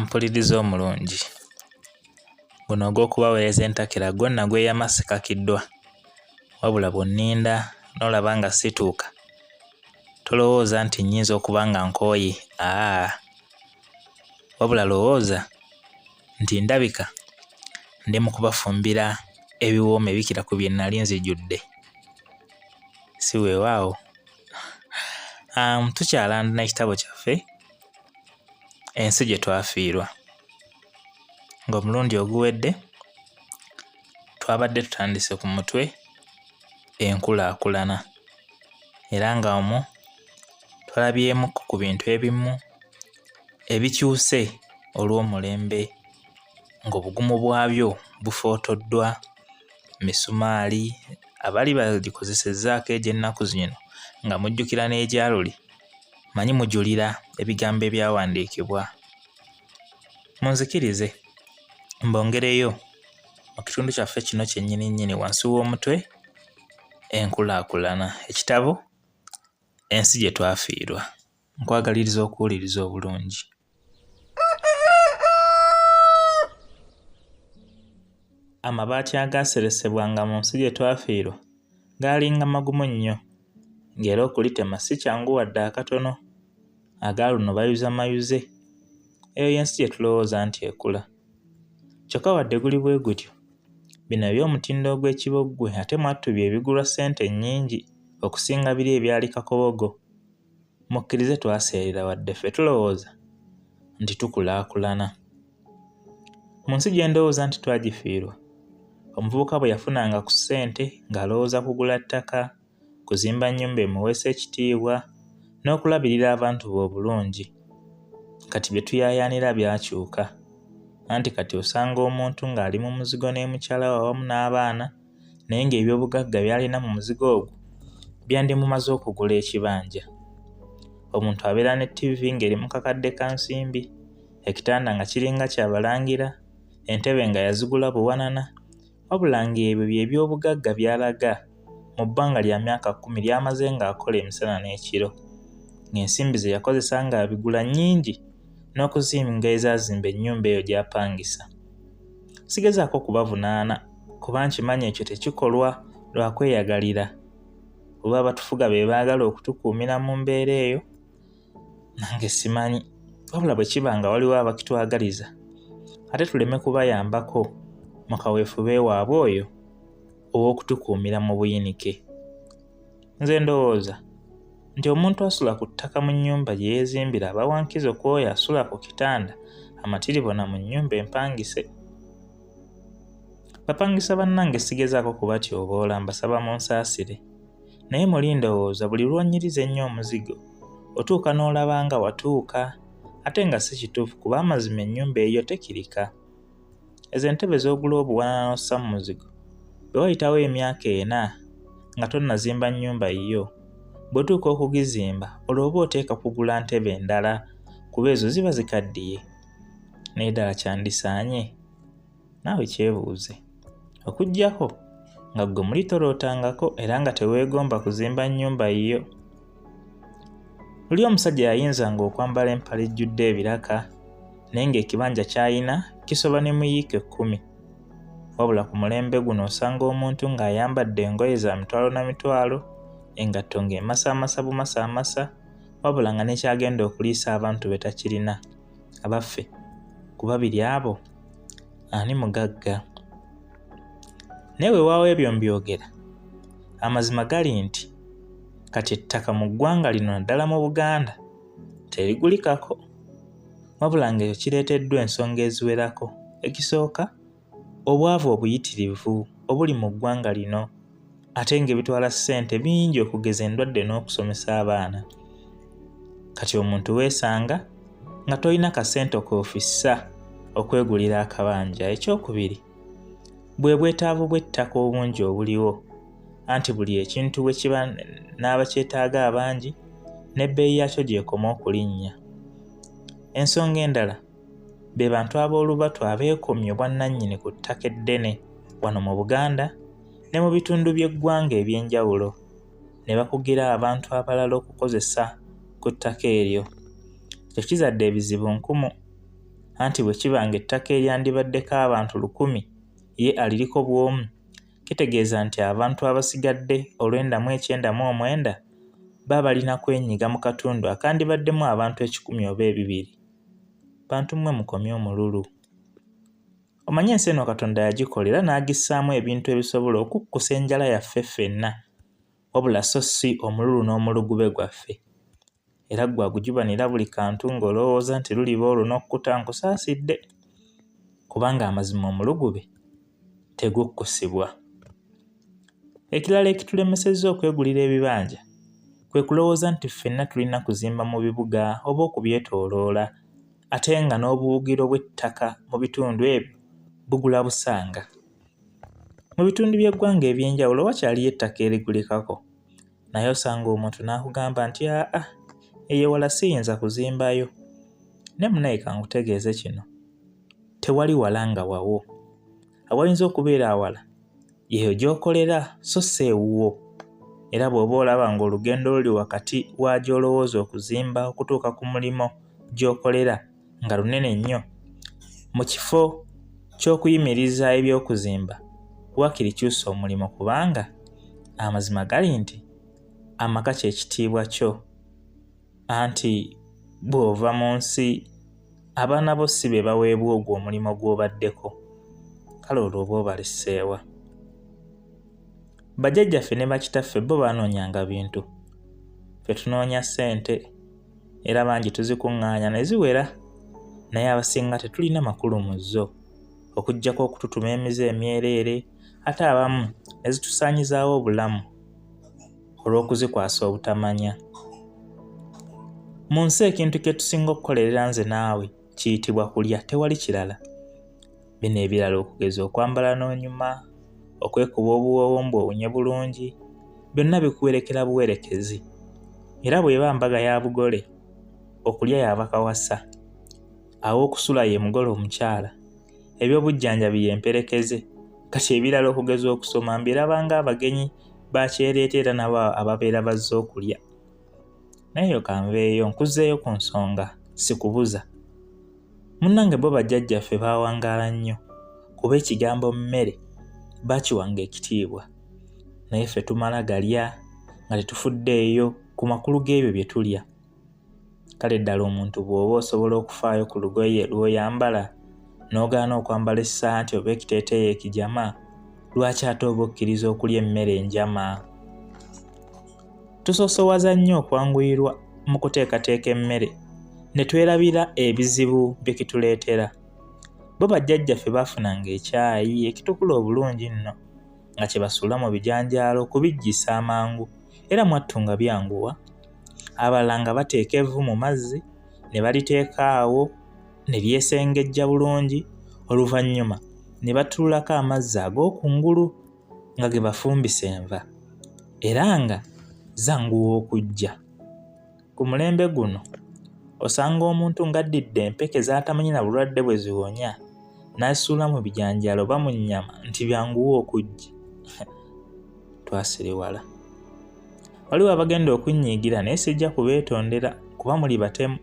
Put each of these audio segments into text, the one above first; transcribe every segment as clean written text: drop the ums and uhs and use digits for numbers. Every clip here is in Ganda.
Mpuliriza omulungi. Guno ogw'okubaweereza entakera gwonna gweyama sikakiddwa. Wabula bw'onninda n'olaba nga situuka, tolowooza nti nnyinza okuba nga nkooye. Wabula lowooza nti ndabika ndi mu kubafumbira ebiwooma ebikira ku bye nnali nzijudde. Si weewaawo. Tukyalandana ekitabo kyaffe Ensi Gye Twafiirwa, ng'omulundi oguwedde twabadde tutandise ku mutwe enkulaakulana, era nga omwo twalabyemu ku bintu ebimu ebikyuse olw'omulembe, ng'obugumu bwabyo bufootoddwa, misumaali abali bagikozesezzaako egy'ennaku zino nga mujjukira n'egyaluli, manyi mujulira ebigambo ebyawandiikibwa. Munzikirize mbongereyo mu kitundu kyaffe kino kyennyini wansi w'omutwe enkulaakulana, ekitabo Ensi Gye Twafiirwa. Nkwagaliriza okuwuliriza obulungi. Amabaati agaaseresebwanga mu nsi gye twafiirwa gaalinga magumu nnyo, ng'era okulitema si kyangu wadde akatono. Agaaluno bayuza mayuze. Eyo y'ensi gye tulowooza nti ekula. Kyokka wadde guli bwe gutyo, bino eby'omutindo ogw'ekiboggwe ate mwattu bye bigulwa ssente nnyingi okusinga biri ebyali kakobogo. Mukkirize twaseerera wadde ffe tulowooza nti tukulaakulana. Mu nsi gye ndowooza nti twagifiirwa, omuvubuka bwe yafunanga ku ssente ng'alowooza kugula ttaka, kuzimba nnyumba emuweesa ekitiibwa n'okulabirira abantu be obulungi. Kati bye tuyaayaanira byakyuka. Anti kati osanga omuntu ng'ali mu muzigo ne mukyala we awamu n'abaana, naye ng'ebyobugagga by'alina mu muzigo ogwo byandimumaze okugula ekibanja. Omuntu abeera ne ttivi ng'eri mu kakadde ka nsimbi, ekitanda nga kiringa kyabalangira, entebe nga yazigula buwanana, wabula ng'ebyo by'ebyobugagga by'alaga mu bbanga lya myaka 10 ly'amaze ng'akola emisana n'ekiro, ng'ensimbi ze yakozesa ng'abigula nnyingi n'okuzinga ezazimba ennyumba eyo gy'apangisa. Sigezaako kubavunaana kuba nkimanyi ekyo tekikolwa lwa kweyagalira. Oba abatufuga be baagala okutukuumira mu mbeera eyo, nange simanyi. Wabula bwe kiba nga waliwo abakitwagaliza, ate tuleme kubayambako mu kaweefube waabwe oyo ow'okutukuumira mu buyinike. Nze ndowooza nti omuntu asula ku ttaka mu nnyumba gye yeezimbira aba wankizo ku oyo asula ku kitanda amatiribona mu nnyumba empangise. Bapangisa bannange sigezaako kubatyoboola, mbasaba munsaasire. Naye muli ndowooza buli lw'onnyiriza ennyo omuzigo otuuka n'olaba nga watuuka, ate nga si kituufu kuba amazima ennyumba eyo tekirika. Ezo entebe z'ogula obuwanana n'ossa mu muzigo, bwe wayitawo emyaka 4 nga tonnazimba nnyumba yiyo, bw'otuuka okugizimba olwo oba oteeka kugula ntebe endala kuba ezo ziba zikaddiye. Naye ddala kyandisaanye? Naawe kyebuuze. Okuggyako nga ggwe muli tolootangako era nga teweegomba kuzimba nnyumba yiyo. Luli omusajja yayinzanga okwambala empale ejjudde ebiraka, naye ng'ekibanja ky'ayina kisoba ne muyiike 10. Wabula ku mulembe guno osanga omuntu ng'ayambadde engoye za mitwalo na mitwalo, engatto ng'emasaamasa bumasaamasa, wabula nga nekyagenda okuliisa abantu be takirina. Abaffe ku babiri abo ani mugagga? Naye weewaawo ebyo mbyogera, amazima gali nti kati ettaka mu ggwanga lino naddala mu Buganda terigulikako, wabula ng'ekyo kireeteddwa ensonga eziwerako. Ekisooka, obwavu obuyitirivu obuli mu ggwanga lino, ate ng'ebitwala ssente bingi okugeza endwadde n'okusomesa abaana. Kati omuntu weesanga nga tolina kasente koofissa okwegulira akabanja. Ekyokubiri, bwe bwetaavu bw'ettaka obungi obuliwo, anti buli ekintu bwe kiba n'abakyetaaga abangi n'ebbeeyi yakyo gy'ekoma okulinnya. Ensonga endala, be bantu ab'olubatu abeekomye obwannannyini ku ttaka eddene wano mu Buganda ne mu bitundu by'eggwanga eby'enjawulo ne bakugira abantu abalala okukozesa ku ttaka eryo. Ekyo kizadde ebizibu nkumu, anti bwe kiba ng'ettaka eryandibaddeko abantu 1,000 ye aliriko bw'omu, kitegeeza nti abantu abasigadde 999 baba balina kwenyiga mu katundu akandibaddemu abantu 1,000 oba 200. Bantu mmwe mukomye omululu. Omanyi ensi eno Katonda yagikola era n'agissaamu ebintu ebisobola okukkusa enjala yaffe ffenna, wabula so si omululu n'omulugube gwaffe. Era gwe agujubanira buli kantu ng'olowooza nti luliba olwo n'okkuta nkusaasidde, kubanga amazima omulugube tegukkusibwa. Ekirala ekitulemesezza okwegulira ebibanja kwe kulowooza nti ffenna tulina kuzimba mu bibuga oba okubyetooloola, ate nga n'obuwugiro bw'ettaka mu bitundu ebyo bugula busanga. Mu bitundu by'eggwanga eby'enjawulo wakyaliyo ettaka erigulikako, naye osanga omuntu n'akugamba nti eyo wala siyinza kuzimbayo. Ne munaye kankutegeeze kino, tewali wala nga wawo. Awayinza okubeera awala yeyo gy'okolera so si ewuwo. Era bw'oba olaba ng'olugendo luli wakati wa gy'olowooza okuzimba okutuuka ku mulimo gy'okolera nga lunene nnyo, mu kifo ky'okuyimiriza eby'okuzimba waakiri kyusa omulimo, kubanga amazima gali nti amaka kye kitiibwa kyo, anti bw'ova mu nsi abaana bo si be baweebwa ogwo omulimo gw'obaddeko. Kale olwo oba obalisseewa. Bajjajjaffe ne bakitaffe bo baanoonyanga bintu, ffe tunoonya ssente, era bangi tuzikuŋŋaanya ne ziwera, naye abasinga tetulina makulu mu zo, okuggyako okututuma emize emyereere, ate abamu ne zitusaanyizaawo obulamu olw'okuzikwasa obutamanya. Mu nsi ekintu kye tusinga okukolerera nze naawe kiyitibwa kulya, tewali kirala. Bino ebirala okugeza okwambala n'onyuma, okwekuba obuwoowo owunye bulungi, byonna bikuwerekera buwerekezi. Era bw'eba mbaga ya bugole, okulya yaba kawasa, aw'okusula ye mugole omukyala, eby'obujjanjabi ye mperekeze, kati ebirala okugeza okusoma mbirabanga abagenyi bakyereeta era nabo ababeera bazze okulya. Naye yo kanveeyo nkuzzeeyo ku nsonga, sikubuza. Munnange bo bajjajjaffe baawangaala nnyo, kuba ekigambo mmere baakiwanga ekitiibwa, naye ffe tumala galya nga tetufuddeeyo ku makulu g'ebyo bye tulya. Kale ddala omuntu bw'oba osobola okufaayo ku lugoye lw'oyambala n'ogaana okwambala essaati oba ekiteeteeyi ekijama, lwaki ate oba okkiriza okulya emmere enjama? Tusoosowaza nnyo okwanguyirwa mu kuteekateeka emmere ne twerabira ebizibu bye kituleetera. Bo bajjajjaffe baafunanga ekyayi ekitukula obulungi nno nga kye basuula mu bijanjaalo okubijjisa amangu, era mwattu nga byanguwa. Abalala nga bateeka evvu mu mazzi ne baliteeka awo ne lyesengejja bulungi, oluvannyuma ne batuulako amazzi ag'okungulu nga ge bafumbisa enva, era nga zanguwa okujja. Ku mulembe guno osanga omuntu ng'addidde empeke z'atamanyi na bulwadde bwe ziwonya n'azisuula mu bijanjaalo oba mu nnyama nti byanguwa okujja. Twasiriwala. Waliwo abagenda okunnyiigira naye sijja kubeetondera kuba muli batemu.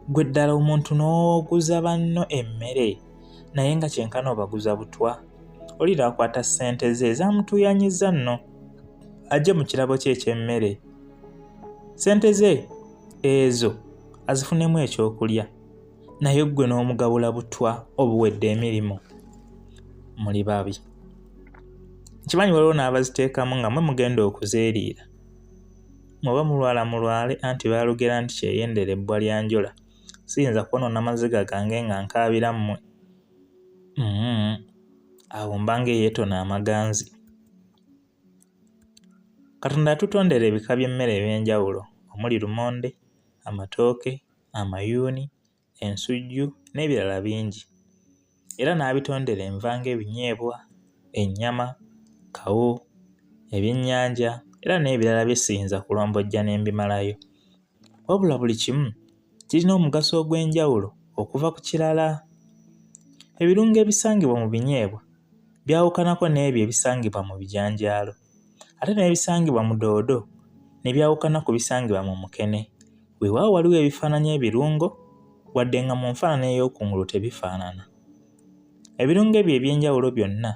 Gwe ddala omuntu n'oguza banno emmere naye nga kyenkana obaguza butwa. Olira akwata ssente ze ezamutuuyanyizza nno ajje mu kirabo kye eky'emmere. Ssente ze ezo azifunemu ekyokulya, naye ggwe n'omugabula butwa obuwedde emirimu. Muli babi. Nkimanyi waliwo n'abaziteekamu nga mwe mugenda okuzeeriira. Muba mulwala mulwale, anti baalugera nti kyeyendera ebbwa lya njola. Siyinza kwonoona maziga gange nga nkaabira mmwe. Awo mbanga eyeetona amaganzi. Katonda yatutondera ebika by'emmere eby'enjawulo omuli lumonde, amatooke, amayuuni, ensujju n'ebirala bingi. Era n'abitondera enva ng'ebinyeebwa, ennyama, kawo, ebyennyanja era n'ebirala bye siyinza kulombojja ne mbimalayo. Wabula buli kimu kirina omugaso ogw'enjawulo okuva ku kirala. Ebirungo ebisangibwa mu binyeebwa byawukanako n'ebyo ebisangibwa mu bijanjaalo. Ate n'ebisangibwa mu doodo ne byawukana ku bisangibwa mu mukene. Weewaawo waliwo ebifaananyi ebirungo wadde nga mu nfaanana ey'okungulu tebifaanana. Ebirungo ebyo eby'enjawulo byonna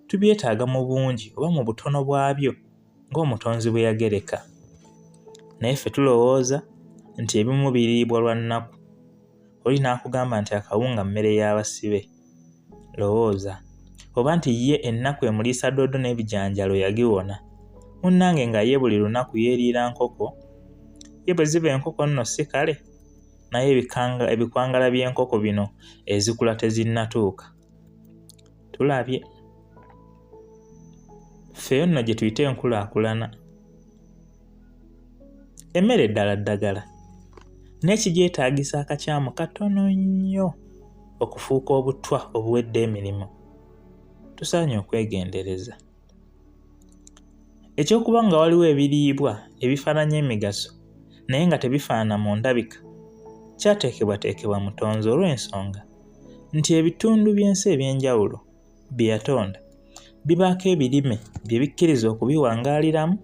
tubyetaaga mu bungi oba mu butono bwabyo ng'Omutonzi bwe yagereka. Naye ffe tulowooza nti ebimu biriibwa lwa nnaku. Oli n'akugamba nti akawunga mmere y'abasibe. Lowooza oba nti ye ennaku emuliisa doodo n'ebijanjaalo yagiwona. Munnange nga ye buli lunaku yeeriira nkoko. Ye bwe ziba enkoko nno si kale, naye ebikwangala by'enkoko bino ezikula tezinnatuuka. Tulabye. Ffeyo nno gye tuyita enkulaakulana. Emmere eddala ddagala. N'ekigyetaagisa akakyamu katono nnyo okufuuka obutwa obuwedde emirimu. Tusaanye okwegendereza. Ekyokuba nga waliwo ebiriibwa ebifaananya emigaso naye nga tebifaanana mu ndabika kyateekebwateekebwa Mutonzi olw'ensonga nti ebitundu by'ensi eby'enjawulo bye yatonda bibaako ebirime bye bikkiriza okubiwangaaliramu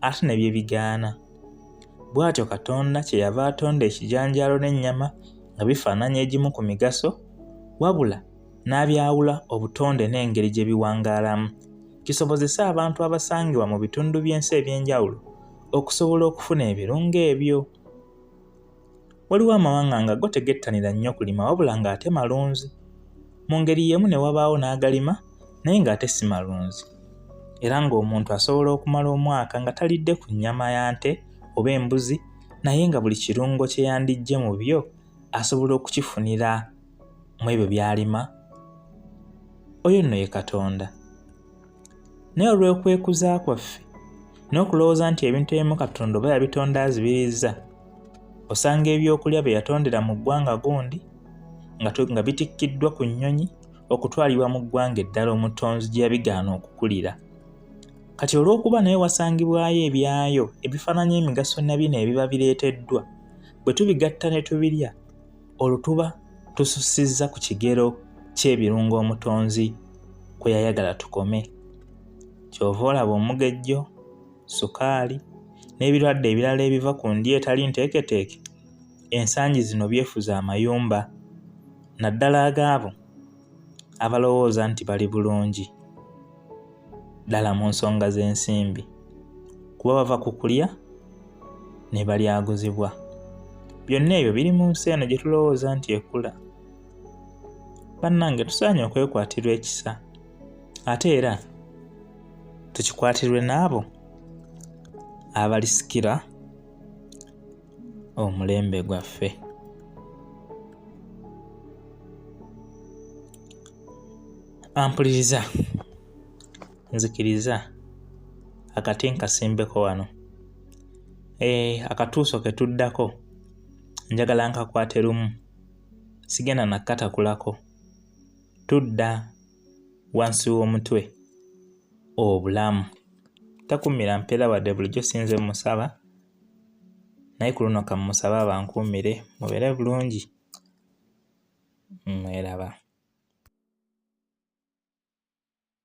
ate ne bye bigaana. Bw'atyo Katonda kyeyava atonda ekijanjaalo n'ennyama nga bifaananya egimu ku migaso, wabula n'abyawula obutonde n'engeri gye biwangaalamu, kisobozese abantu abasangibwa mu bitundu by'ensi eby'enjawulo okusobola okufuna ebirungo ebyo. Waliwo amawanga nga go tegettanira nnyo kulima wabula ng'ate malunzi. Mu ngeri y'emu ne wabaawo n'agalima naye ng'ate si malunzi. Era ng'omuntu asobola okumala omwaka nga talidde ku nnyama ya nte oba embuzi naye nga buli kirungo kye yandiggye mu byo asobola okukifunira mu ebyo by'alima. Oyo nno ye Katonda. Naye olw'okwekuza kwaffe n'okulowooza nti ebintu ebimu Katonda oba yabitonda azibirizza, osanga ebyokulya bye yatondera mu ggwanga gundi nga bitikkiddwa ku nnyonyi okutwalibwa mu ggwanga eddala Omutonzi gye yabigaana okukulira. Kati olw'okuba naye wasangibwayo ebyayo ebifaananya emigaso na bino ebiba bireeteddwa, bwe tubigatta ne tubirya, olwo tuba tusussizza ku kigero ky'ebirungo Omutonzi kwe yayagala tukome. Kyova olaba omugejjo, sukaali n'ebirwadde ebirala ebiva ku ndya etali nteeketeeke ensangi zino byefuza amayumba, naddala agaabo abalowooza nti bali bulungi ddala mu nsonga z'ensimbi, kuba bava ku kulya ne balyaguzibwa. Byonna ebyo biri mu nsi eno gye tulowooza nti ekula. Bannange tusaanye okwekwatirwa ekisa, ate era tukikwatirwe n'abo abalisikira omulembe gwaffe. Ampuliriza, nzikiriza akati nkasimbeko wano. Akatuuso ke tuddako njagala nkakwate lumu, sigenda nakatakulako. Tudda wansi w'omutwe obulamu. Takuumira mpeera wadde bulijjo sinze musaba, naye ku luno ka musaba abankuumire mubeere bulungi. Mweraba.